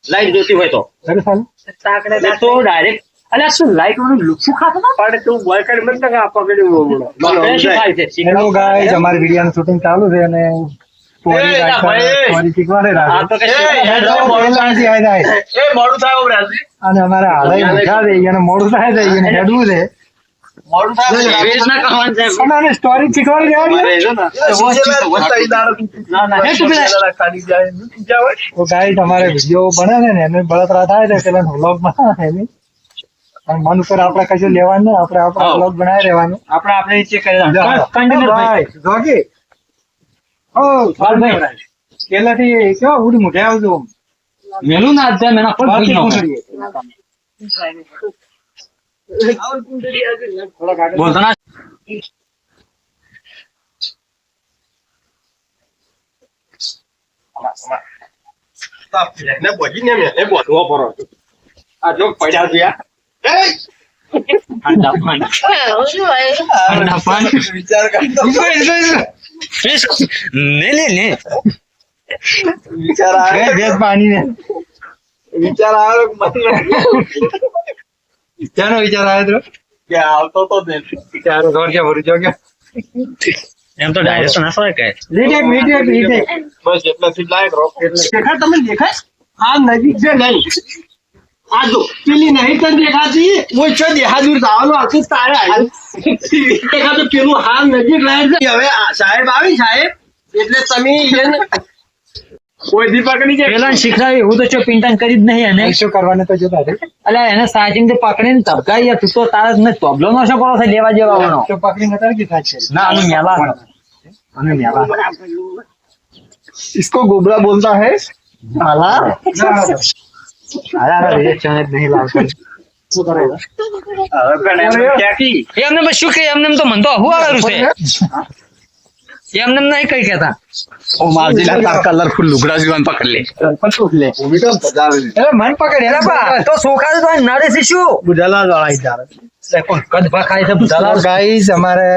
light જોતી હોય તો તો ડાયરેક્ટ અલ્યા શું લાઈટ નું લુખું ખાતો ના પડે તું બોય કરી મત ના પકડી શું થાય છે હેલો ગાઈસ અમારી વિડિયો નું શૂટિંગ ચાલુ છે અને મોડું થાય અને અમારે હાલઈ મજા દે અને મોડું થાય છે એને હેડવું છે મોડું થાય સ્ટોરી શીખવાડી તો ગાઈસ અમારે વિડીયો બને છે ને એને બળતરા થાય છે પેલા વ્લોગ માં એની મન ઉપર આપણે કશું લેવાનું નહીં આપણે આપણા વ્લોગ બનાવી રહેવાનું આપણે નીચે કરી જોગી ઓ ભાઈ પેલાથી કેવા ઉડી મોઢે આવજો મેલું ના હતા મેના પર બોલતા ના આ જો પડ્યા ગયા વિચાર કરતો વિચાર આવે પાણી ને વિચાર આવે ક્યાંનો વિચાર આવે કે આવતો તો વિચાર ઘર ક્યાં ભરું છો કે એમ તો ડાયરેક્ટ ના હોય કે બસ એટલાથી લાયક રહો એટલે તમે દેખાય આ નજીક છે નહીં આ જો પેલી નહીં તને દેખાતી ઓય છે દેહા દૂર જવાનું આખું તારે દેખાતું પેલું હાલ નજીક લાયક છે હવે સાહેબ આવી સાહેબ એટલે તમે કોઈ દી પકડી જાય પેલા શીખડાવી એવું તો પિંટન કરી જ નહીં એને શું કરવાનું તો જોતા અલ્યા એને સાચીને તો પકડીને તબકાઈ યાર તું તો તારા ને તબલો નો શો પડો છે લેવા જેવાનો તો પકડીને નતર કી થાય છે ના અને મેલા इसको गोबरा बोलता है આલા આલા રિએક્શન જ નહીં લાવતો શું કરેલા હવે પણ એમને બસ શું કે એમને તો મન તો હું આવેલું છે એમને નહીં કઈ કહેતા ઓ માર્જિનલ કલરફુલ લુગડા જીવન પકડ લે મન પકડ એલા બા તો સોખા તો નડે છે શું બુધાલાલ વાળા ઇધાર કોણ કદ ભાખાય છે બુધાલાલ ગાઈસ અમારે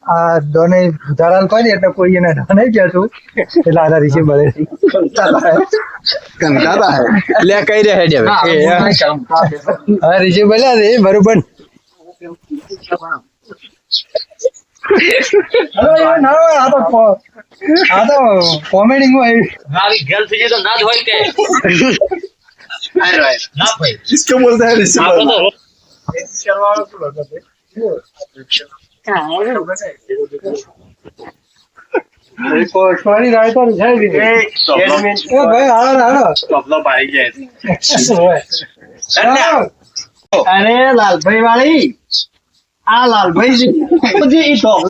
આ દોને બુધાલાલ કોઈ નહીં એટલે કોઈ એને નહીં કહેતું એટલે આના રીચે મળે કંટાળા હે લે કઈ રહે છે હવે હા રીચે બોલ્યા છે બરોબર આ તો કોમેડી હોય મારી ગર્લ થઈ તો ના જ હોય કે ના ભાઈ इसको बोलता है रिश्ते કોશવાણી રાય તો છે ભાઈ હાલો તબલો પાડી જાય અરે લાલભાઈ વાળી આ લાલભાઈ